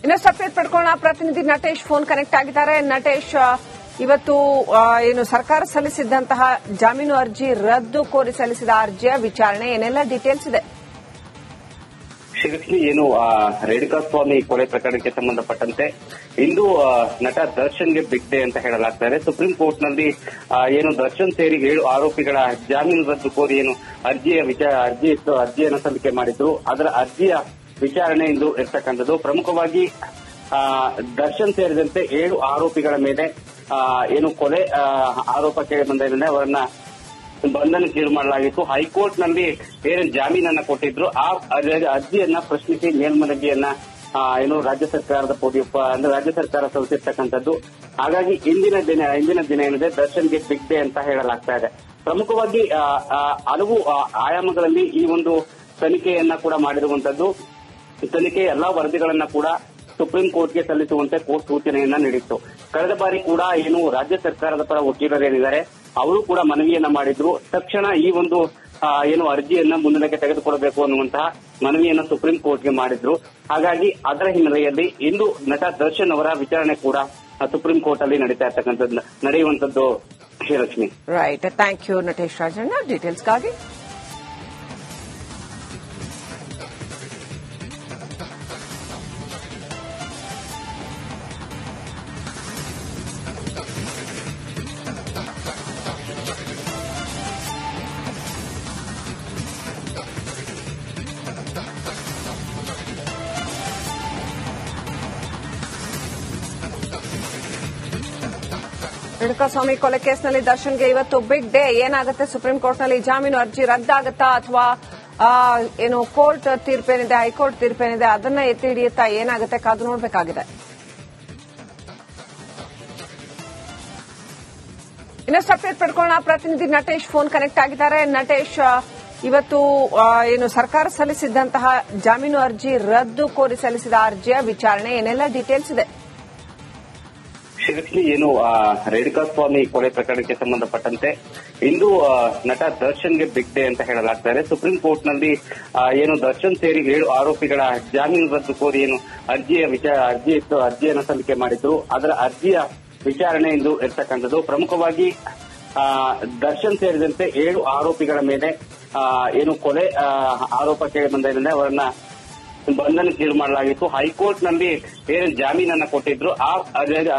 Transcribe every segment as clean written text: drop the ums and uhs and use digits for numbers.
ಇನ್ನಷ್ಟು ಅಪ್ಡೇಟ್ ಪಡ್ಕೊಳ್ಳೋಣ. ಪ್ರತಿನಿಧಿ Natesh phone connect ಆಗಿದ್ದಾರೆ. ನಟೇಶ್, ಇವತ್ತು ಏನು ಸರ್ಕಾರ ಸಲ್ಲಿಸಿದ್ದಂತಹ ಜಾಮೀನು ಅರ್ಜಿ ರದ್ದು ಕೋರಿ ಸಲ್ಲಿಸಿದ ಅರ್ಜಿಯ ವಿಚಾರಣೆ ಏನೆಲ್ಲ ಡೀಟೇಲ್ಸ್ ಇದೆ? ಶ್ರೀಲಕ್ಷ್ಮಿ, ಏನು ರೇಣುಕಾಸ್ವಾಮಿ ಕೊಲೆ ಪ್ರಕರಣಕ್ಕೆ ಸಂಬಂಧಪಟ್ಟಂತೆ ಇಂದು ನಟ ದರ್ಶನ್ಗೆ ಬಿಗ್ ಡೇ ಅಂತ ಹೇಳಲಾಗ್ತಾ ಇದೆ. ಸುಪ್ರೀಂ ಕೋರ್ಟ್ ನಲ್ಲಿ ಏನು ದರ್ಶನ್ ಸೇರಿ 7 ಆರೋಪಿಗಳ ಜಾಮೀನು ರದ್ದು ಕೋರಿ ಏನು ಅರ್ಜಿಯನ್ನು ಸಲ್ಲಿಕೆ ಮಾಡಿದ್ರು, ಅದರ ಅರ್ಜಿಯ ವಿಚಾರಣೆ ಇಂದು ಇರ್ತಕ್ಕಂಥದ್ದು. ಪ್ರಮುಖವಾಗಿ ದರ್ಶನ್ ಸೇರಿದಂತೆ 7 ಆರೋಪಿಗಳ ಮೇಲೆ ಏನು ಕೊಲೆ ಆರೋಪ ಕೇಳಿ ಬಂದಿದೆ, ಅವರನ್ನ ಬಂಧನಕ್ಕೀಡು ಮಾಡಲಾಗಿತ್ತು. ಹೈಕೋರ್ಟ್ ನಲ್ಲಿ ಏನು ಜಾಮೀನನ್ನ ಕೊಟ್ಟಿದ್ರು, ಆ ಅರ್ಜಿಯನ್ನ ಪ್ರಶ್ನಿಸಿ ಮೇಲ್ಮನವಿಯನ್ನ ಏನು ರಾಜ್ಯ ಸರ್ಕಾರದ ರಾಜ್ಯ ಸರ್ಕಾರ ಸಲ್ಲಿಸಿರ್ತಕ್ಕಂಥದ್ದು. ಹಾಗಾಗಿ ಇಂದಿನ ದಿನ ಏನಿದೆ ದರ್ಶನ್ಗೆ ಬಿಗ್ ಡೇ ಅಂತ ಹೇಳಲಾಗ್ತಾ ಇದೆ. ಪ್ರಮುಖವಾಗಿ ಹಲವು ಆಯಾಮಗಳಲ್ಲಿ ಈ ಒಂದು ತನಿಖೆಯನ್ನ ಕೂಡ ಮಾಡಿರುವಂತದ್ದು. ತನಿಖೆ ಎಲ್ಲಾ ವರದಿಗಳನ್ನ ಕೂಡ ಸುಪ್ರೀಂ ಕೋರ್ಟ್ಗೆ ಸಲ್ಲಿಸುವಂತೆ ಕೋರ್ಟ್ ಸೂಚನೆಯನ್ನ ನೀಡಿತ್ತು. ಕಳೆದ ಬಾರಿ ಕೂಡ ಏನು ರಾಜ್ಯ ಸರ್ಕಾರದ ಪರ ವಕೀಲರೇನಿದ್ದಾರೆ ಅವರು ಕೂಡ ಮನವಿಯನ್ನ ಮಾಡಿದ್ರು. ತಕ್ಷಣ ಈ ಒಂದು ಏನು ಅರ್ಜಿಯನ್ನ ಮುಂದಿನಕ್ಕೆ ತೆಗೆದುಕೊಡಬೇಕು ಅನ್ನುವಂತಹ ಮನವಿಯನ್ನ ಸುಪ್ರೀಂ ಕೋರ್ಟ್ಗೆ ಮಾಡಿದ್ರು. ಹಾಗಾಗಿ ಅದರ ಹಿನ್ನೆಲೆಯಲ್ಲಿ ಇಂದು ನಟ ದರ್ಶನ್ ಅವರ ವಿಚಾರಣೆ ಕೂಡ ಸುಪ್ರೀಂ ಕೋರ್ಟ್ ಅಲ್ಲಿ ನಡೆಯುವಂತದ್ದು. Srilakshmi, right, thank you Natesh Rajanna ಡೀಟೇಲ್ಸ್ಗಾಗಿ. ರೇಣುಕಾಸ್ವಾಮಿ ಕೊಲೆ ಕೇಸ್ನಲ್ಲಿ ದರ್ಶನ್ಗೆ ಇವತ್ತು ಬಿಗ್ ಡೇ. ಏನಾಗುತ್ತೆ ಸುಪ್ರೀಂ ಕೋರ್ಟ್ನಲ್ಲಿ ಜಾಮೀನು ಅರ್ಜಿ ರದ್ದಾಗುತ್ತಾ ಅಥವಾ ಏನು ಕೋರ್ಟ್ ತೀರ್ಪೇನಿದೆ, ಹೈಕೋರ್ಟ್ ತೀರ್ಪೇನಿದೆ ಅದನ್ನ ಎತ್ತಿ ಹಿಡಿಯುತ್ತಾ, ಏನಾಗುತ್ತೆ ಕಾದು ನೋಡಬೇಕಾಗಿದೆ. ಇನ್ನಷ್ಟು ಅಪ್ಡೇಟ್ ಪಡ್ಕೊಳ್ಳೋಣ. ಪ್ರತಿನಿಧಿ ನಟೇಶ್ ಫೋನ್ ಕನೆಕ್ಟ್ ಆಗಿದ್ದಾರೆ. ನಟೇಶ್, ಇವತ್ತು ಏನು ಸರ್ಕಾರ ಸಲ್ಲಿಸಿದ್ದಂತಹ ಜಾಮೀನು ಅರ್ಜಿ ರದ್ದು ಕೋರಿ ಸಲ್ಲಿಸಿದ ಅರ್ಜಿಯ ವಿಚಾರಣೆ ಏನೆಲ್ಲ ಡೀಟೇಲ್ಸ್ ಇದೆ? ಶ್ರೀಲಕ್ಷ್ಮಿ, ಏನು ರೇಣುಕಾಸ್ವಾಮಿ ಕೊಲೆ ಪ್ರಕರಣಕ್ಕೆ ಸಂಬಂಧಪಟ್ಟಂತೆ ಇಂದು ನಟ ದರ್ಶನ್ಗೆ ಬಿಗ್ ಡೇ ಅಂತ ಹೇಳಲಾಗ್ತಾ ಇದೆ. ಸುಪ್ರೀಂ ಕೋರ್ಟ್ ನಲ್ಲಿ ಏನು ದರ್ಶನ್ ಸೇರಿ 7 ಆರೋಪಿಗಳ ಜಾಮೀನು ರದ್ದು ಕೋರಿ ಏನು ಅರ್ಜಿಯನ್ನು ಸಲ್ಲಿಕೆ ಮಾಡಿದ್ರು, ಅದರ ಅರ್ಜಿಯ ವಿಚಾರಣೆ ಇಂದು ಇರ್ತಕ್ಕಂಥದ್ದು. ಪ್ರಮುಖವಾಗಿ ದರ್ಶನ್ ಸೇರಿದಂತೆ 7 ಆರೋಪಿಗಳ ಮೇಲೆ ಏನು ಕೊಲೆ ಆರೋಪ ಕೇಳಿ ಬಂದಿದೆ, ಅವರನ್ನ ಬಂಧನಕ್ಕೀಡು ಮಾಡಲಾಗಿತ್ತು. ಹೈಕೋರ್ಟ್ ನಲ್ಲಿ ಏನು ಜಾಮೀನನ್ನ ಕೊಟ್ಟಿದ್ರು, ಆ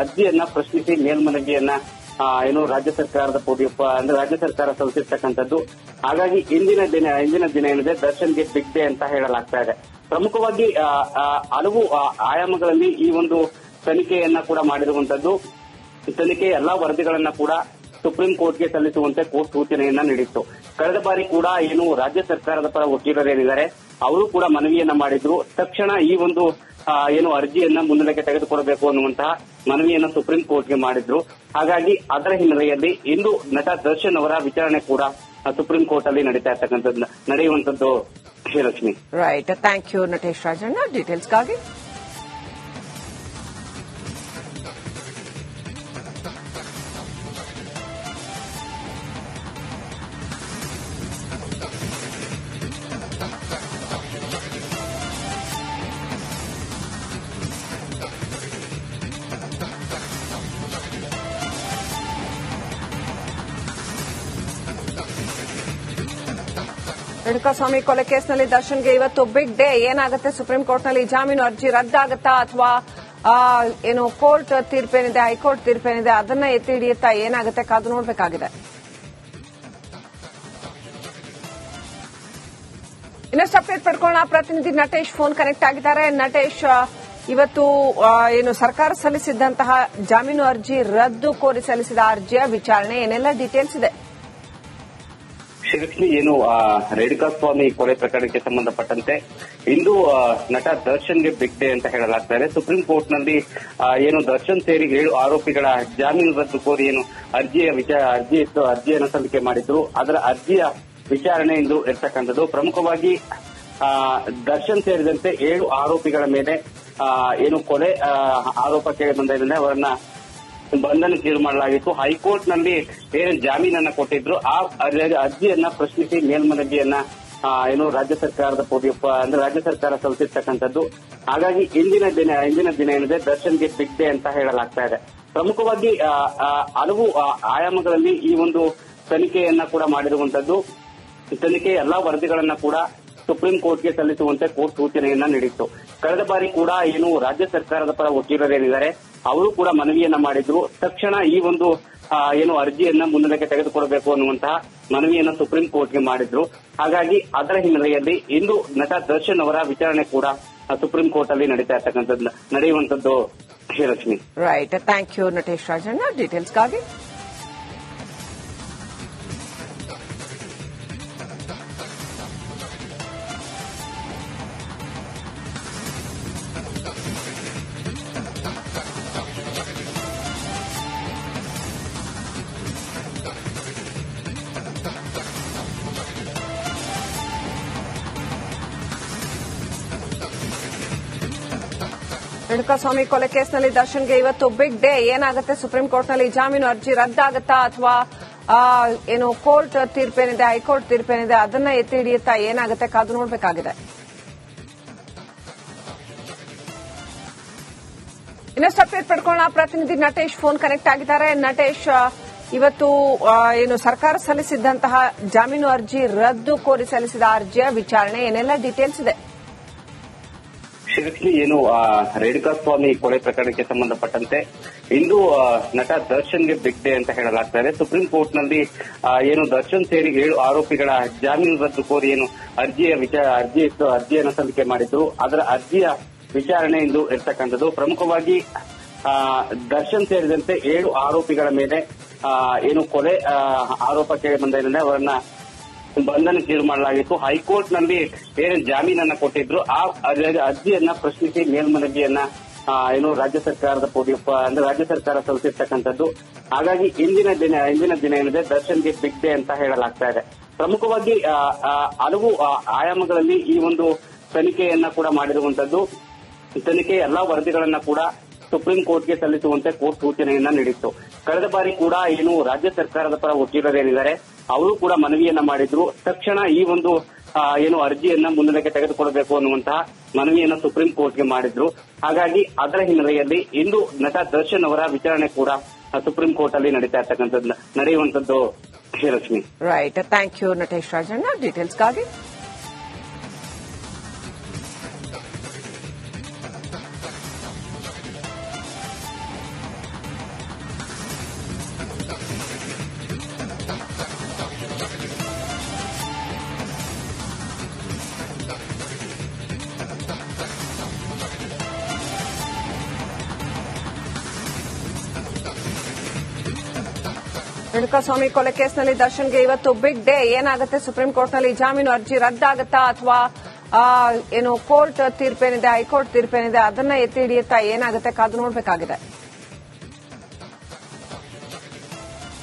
ಅರ್ಜಿಯನ್ನ ಪ್ರಶ್ನಿಸಿ ಮೇಲ್ಮನವಿಯನ್ನ ಏನು ರಾಜ್ಯ ಸರ್ಕಾರದ ರಾಜ್ಯ ಸರ್ಕಾರ ಸಲ್ಲಿಸಿರ್ತಕ್ಕಂಥದ್ದು. ಹಾಗಾಗಿ ಇಂದಿನ ದಿನ ಏನಿದೆ ದರ್ಶನ್ಗೆ ಬಿಗ್ ಡೇ ಅಂತ ಹೇಳಲಾಗ್ತಾ ಇದೆ. ಪ್ರಮುಖವಾಗಿ ಹಲವು ಆಯಾಮಗಳಲ್ಲಿ ಈ ಒಂದು ತನಿಖೆಯನ್ನ ಕೂಡ ಮಾಡಿರುವಂತದ್ದು. ತನಿಖೆ ಎಲ್ಲಾ ವರದಿಗಳನ್ನ ಕೂಡ ಸುಪ್ರೀಂ ಕೋರ್ಟ್ಗೆ ಸಲ್ಲಿಸುವಂತೆ ಕೋರ್ಟ್ ಸೂಚನೆಯನ್ನ ನೀಡಿತ್ತು. ಕಳೆದ ಬಾರಿ ಕೂಡ ಏನು ರಾಜ್ಯ ಸರ್ಕಾರದ ಪರ ವಕೀಲರೇನಿದ್ದಾರೆ ಅವರು ಕೂಡ ಮನವಿಯನ್ನ ಮಾಡಿದ್ರು. ತಕ್ಷಣ ಈ ಒಂದು ಏನು ಅರ್ಜಿಯನ್ನ ಮುಂದಿನಕ್ಕೆ ತೆಗೆದುಕೊಡಬೇಕು ಅನ್ನುವಂತಹ ಮನವಿಯನ್ನ ಸುಪ್ರೀಂ ಕೋರ್ಟ್ಗೆ ಮಾಡಿದ್ರು. ಹಾಗಾಗಿ ಅದರ ಹಿನ್ನೆಲೆಯಲ್ಲಿ ಇಂದು ನಟ ದರ್ಶನ್ ಅವರ ವಿಚಾರಣೆ ಕೂಡ ಸುಪ್ರೀಂ ಕೋರ್ಟ್ ಅಲ್ಲಿ ನಡೆಯುವಂತದ್ದು. Srilakshmi, right, thank you Natesh Rajanna ಡೀಟೇಲ್ಸ್ಗಾಗಿ. ರೇಣುಕಾಸ್ವಾಮಿ ಕೊಲೆ ಕೇಸ್ನಲ್ಲಿ ದರ್ಶನ್ಗೆ ಇವತ್ತು ಬಿಗ್ ಡೇ. ಏನಾಗುತ್ತೆ ಸುಪ್ರೀಂ ಕೋರ್ಟ್ನಲ್ಲಿ ಜಾಮೀನು ಅರ್ಜಿ ರದ್ದಾಗುತ್ತಾ ಅಥವಾ ಏನು ಕೋರ್ಟ್ ತೀರ್ಪೇನಿದೆ, ಹೈಕೋರ್ಟ್ ತೀರ್ಪೇನಿದೆ ಅದನ್ನ ಎತ್ತಿ ಹಿಡಿಯುತ್ತಾ, ಏನಾಗುತ್ತೆ ಕಾದು ನೋಡಬೇಕಾಗಿದೆ. ಇನ್ನಷ್ಟು ಅಪ್ಡೇಟ್ ಪಡ್ಕೊಳ್ಳೋಣ. ಪ್ರತಿನಿಧಿ ನಟೇಶ್ ಫೋನ್ ಕನೆಕ್ಟ್ ಆಗಿದ್ದಾರೆ. ನಟೇಶ್, ಇವತ್ತು ಏನು ಸರ್ಕಾರ ಸಲ್ಲಿಸಿದ್ದಂತಹ ಜಾಮೀನು ಅರ್ಜಿ ರದ್ದು ಕೋರಿ ಸಲ್ಲಿಸಿದ ಅರ್ಜಿಯ ವಿಚಾರಣೆ ಏನೆಲ್ಲ ಡೀಟೇಲ್ಸ್ ಇದೆ? ಶ್ರೀಲಕ್ಷ್ಮಿ, ಏನು ರೇಣುಕಾಸ್ವಾಮಿ ಕೊಲೆ ಪ್ರಕರಣಕ್ಕೆ ಸಂಬಂಧಪಟ್ಟಂತೆ ಇಂದು ನಟ ದರ್ಶನ್ಗೆ ಬಿಗ್ ಡೇ ಅಂತ ಹೇಳಲಾಗ್ತಾ ಇದೆ. ಸುಪ್ರೀಂ ಕೋರ್ಟ್ ನಲ್ಲಿ ಏನು ದರ್ಶನ್ ಸೇರಿ 7 ಆರೋಪಿಗಳ ಜಾಮೀನು ರದ್ದು ಕೋರಿ ಏನು ಅರ್ಜಿಯನ್ನು ಸಲ್ಲಿಕೆ ಮಾಡಿದ್ರು, ಅದರ ಅರ್ಜಿಯ ವಿಚಾರಣೆ ಇಂದು ಇರ್ತಕ್ಕಂಥದ್ದು. ಪ್ರಮುಖವಾಗಿ ದರ್ಶನ್ ಸೇರಿದಂತೆ 7 ಆರೋಪಿಗಳ ಮೇಲೆ ಏನು ಕೊಲೆ ಆರೋಪ ಕೇಳಿ ಬಂದಿದೆ, ಅವರನ್ನ ಬಂಧನಕ್ಕೀಡು ಮಾಡಲಾಗಿತ್ತು. ಹೈಕೋರ್ಟ್ ನಲ್ಲಿ ಏನು ಜಾಮೀನನ್ನ ಕೊಟ್ಟಿದ್ರು, ಆ ಅರ್ಜಿಯನ್ನ ಪ್ರಶ್ನಿಸಿ ಮೇಲ್ಮನವಿಯನ್ನ ಏನು ರಾಜ್ಯ ಸರ್ಕಾರದ ಅಂದ್ರೆ ರಾಜ್ಯ ಸರ್ಕಾರ ಸಲ್ಲಿಸಿರ್ತಕ್ಕಂಥದ್ದು. ಹಾಗಾಗಿ ಇಂದಿನ ದಿನ ಏನಿದೆ ದರ್ಶನ್ಗೆ ಬಿಗ್ ಡೇ ಅಂತ ಹೇಳಲಾಗ್ತಾ ಇದೆ. ಪ್ರಮುಖವಾಗಿ ಹಲವು ಆಯಾಮಗಳಲ್ಲಿ ಈ ಒಂದು ತನಿಖೆಯನ್ನ ಕೂಡ ಮಾಡಿರುವಂತದ್ದು. ತನಿಖೆ ಎಲ್ಲಾ ವರದಿಗಳನ್ನ ಕೂಡ ಸುಪ್ರೀಂ ಕೋರ್ಟ್ಗೆ ಸಲ್ಲಿಸುವಂತೆ ಕೋರ್ಟ್ ಸೂಚನೆಯನ್ನ ನೀಡಿತ್ತು. ಕಳೆದ ಬಾರಿ ಕೂಡ ಏನು ರಾಜ್ಯ ಸರ್ಕಾರದ ಪರ ವಕೀಲರೇನಿದ್ದಾರೆ ಅವರು ಕೂಡ ಮನವಿಯನ್ನ ಮಾಡಿದ್ರು. ತಕ್ಷಣ ಈ ಒಂದು ಏನು ಅರ್ಜಿಯನ್ನ ಮುನ್ನೆಲೆಗೆ ತೆಗೆದುಕೊಡಬೇಕು ಅನ್ನುವಂತಹ ಮನವಿಯನ್ನ ಸುಪ್ರೀಂ ಕೋರ್ಟ್ಗೆ ಮಾಡಿದ್ರು. ಹಾಗಾಗಿ ಅದರ ಹಿನ್ನೆಲೆಯಲ್ಲಿ ಇಂದು ನಟ ದರ್ಶನ್ ಅವರ ವಿಚಾರಣೆ ಕೂಡ ಸುಪ್ರೀಂ ಕೋರ್ಟ್ ಅಲ್ಲಿ ನಡೆಯುವಂತದ್ದು. Srilakshmi, right, thank you Natesh Rajanna ಡೀಟೇಲ್ಸ್ಗಾಗಿ. ರೇಣುಕಾಸ್ವಾಮಿ ಕೊಲೆ ಕೇಸ್ನಲ್ಲಿ ದರ್ಶನ್ಗೆ ಇವತ್ತು ಬಿಗ್ ಡೇ. ಏನಾಗುತ್ತೆ ಸುಪ್ರೀಂ ಕೋರ್ಟ್ನಲ್ಲಿ ಜಾಮೀನು ಅರ್ಜಿ ರದ್ದಾಗುತ್ತಾ ಅಥವಾ ಏನು ಕೋರ್ಟ್ ತೀರ್ಪೇನಿದೆ, ಹೈಕೋರ್ಟ್ ತೀರ್ಪೇನಿದೆ ಅದನ್ನ ಎತ್ತಿ ಹಿಡಿಯುತ್ತಾ, ಏನಾಗುತ್ತೆ ಕಾದು ನೋಡಬೇಕಾಗಿದೆ. ಇನ್ನಷ್ಟು ಅಪ್ಡೇಟ್ ಪಡ್ಕೊಳ್ಳೋಣ. ಪ್ರತಿನಿಧಿ ನಟೇಶ್ ಫೋನ್ ಕನೆಕ್ಟ್ ಆಗಿದ್ದಾರೆ. ನಟೇಶ್, ಇವತ್ತು ಏನು ಸರ್ಕಾರ ಸಲ್ಲಿಸಿದ್ದಂತಹ ಜಾಮೀನು ಅರ್ಜಿ ರದ್ದು ಕೋರಿ ಸಲ್ಲಿಸಿದ ಅರ್ಜಿಯ ವಿಚಾರಣೆ ಏನೆಲ್ಲ ಡೀಟೇಲ್ಸ್ ಇದೆ? ಶ್ರೀಲಕ್ಷ್ಮಿ, ಏನು ರೇಣುಕಾಸ್ವಾಮಿ ಕೊಲೆ ಪ್ರಕರಣಕ್ಕೆ ಸಂಬಂಧಪಟ್ಟಂತೆ ಇಂದು ನಟ ದರ್ಶನ್ಗೆ ಬಿಗ್ ಡೇ ಅಂತ ಹೇಳಲಾಗ್ತಾ ಇದೆ. ಸುಪ್ರೀಂ ಕೋರ್ಟ್ ನಲ್ಲಿ ಏನು ದರ್ಶನ್ ಸೇರಿ 7 ಆರೋಪಿಗಳ ಜಾಮೀನು ರದ್ದು ಕೋರಿ ಏನು ಅರ್ಜಿಯನ್ನು ಸಲ್ಲಿಕೆ ಮಾಡಿದ್ರು. ಅದರ ಅರ್ಜಿಯ ವಿಚಾರಣೆ ಇಂದು ಇರ್ತಕ್ಕಂಥದ್ದು. ಪ್ರಮುಖವಾಗಿ ದರ್ಶನ್ ಸೇರಿದಂತೆ 7 ಆರೋಪಿಗಳ ಮೇಲೆ ಏನು ಕೊಲೆ ಆರೋಪಕ್ಕೆ ಬಂದಿದೆ ಅವರನ್ನ ಬಂಧನಕ್ಕೀಡು ಮಾಡಲಾಗಿತ್ತು. ಹೈಕೋರ್ಟ್ ನಲ್ಲಿ ಏನು ಜಾಮೀನನ್ನ ಕೊಟ್ಟಿದ್ರು ಆ ಅರ್ಜಿಯನ್ನ ಪ್ರಶ್ನಿಸಿ ಮೇಲ್ಮನವಿಯನ್ನ ಏನು ರಾಜ್ಯ ಸರ್ಕಾರದ ಅಂದ್ರೆ ರಾಜ್ಯ ಸರ್ಕಾರ ಸಲ್ಲಿಸಿರ್ತಕ್ಕಂಥದ್ದು. ಹಾಗಾಗಿ ಇಂದಿನ ದಿನ ಏನಿದೆ ದರ್ಶನ್ಗೆ ಬಿಗ್ ಡೇ ಅಂತ ಹೇಳಲಾಗ್ತಾ ಇದೆ. ಪ್ರಮುಖವಾಗಿ ಹಲವು ಆಯಾಮಗಳಲ್ಲಿ ಈ ಒಂದು ತನಿಖೆಯನ್ನ ಕೂಡ ಮಾಡಿರುವಂತದ್ದು. ತನಿಖೆ ಎಲ್ಲಾ ವರದಿಗಳನ್ನ ಕೂಡ ಸುಪ್ರೀಂ ಕೋರ್ಟ್ಗೆ ಸಲ್ಲಿಸುವಂತೆ ಕೋರ್ಟ್ ಸೂಚನೆಯನ್ನ ನೀಡಿತ್ತು. ಕಳೆದ ಬಾರಿ ಕೂಡ ಏನು ರಾಜ್ಯ ಸರ್ಕಾರದ ಪರ ವಕೀಲರೇನಿದ್ದಾರೆ ಅವರು ಕೂಡ ಮನವಿಯನ್ನ ಮಾಡಿದ್ರು. ತಕ್ಷಣ ಈ ಒಂದು ಏನು ಅರ್ಜಿಯನ್ನ ಮುನ್ನೆಲೆಗೆ ತೆಗೆದುಕೊಡಬೇಕು ಅನ್ನುವಂತಹ ಮನವಿಯನ್ನ ಸುಪ್ರೀಂ ಕೋರ್ಟ್ಗೆ ಮಾಡಿದ್ರು. ಹಾಗಾಗಿ ಅದರ ಹಿನ್ನೆಲೆಯಲ್ಲಿ ಇಂದು ನಟ ದರ್ಶನ್ ಅವರ ವಿಚಾರಣೆ ಕೂಡ ಸುಪ್ರೀಂ ಕೋರ್ಟ್ ಅಲ್ಲಿ ನಡೆಯುವಂತದ್ದು. Srilakshmi, right, thank you Natesh Rajanna ಡೀಟೇಲ್ಸ್ಗಾಗಿ. ರೇಣುಕಾಸ್ವಾಮಿ ಕೊಲೆ ಕೇಸ್ನಲ್ಲಿ ದರ್ಶನ್ಗೆ ಇವತ್ತು ಬಿಗ್ ಡೇ. ಏನಾಗುತ್ತೆ ಸುಪ್ರೀಂ ಕೋರ್ಟ್ನಲ್ಲಿ ಜಾಮೀನು ಅರ್ಜಿ ರದ್ದಾಗುತ್ತಾ ಅಥವಾ ಏನು ಕೋರ್ಟ್ ತೀರ್ಪೇನಿದೆ, ಹೈಕೋರ್ಟ್ ತೀರ್ಪೇನಿದೆ ಅದನ್ನ ಎತ್ತಿ ಹಿಡಿಯುತ್ತಾ, ಏನಾಗುತ್ತೆ ಕಾದು ನೋಡಬೇಕಾಗಿದೆ.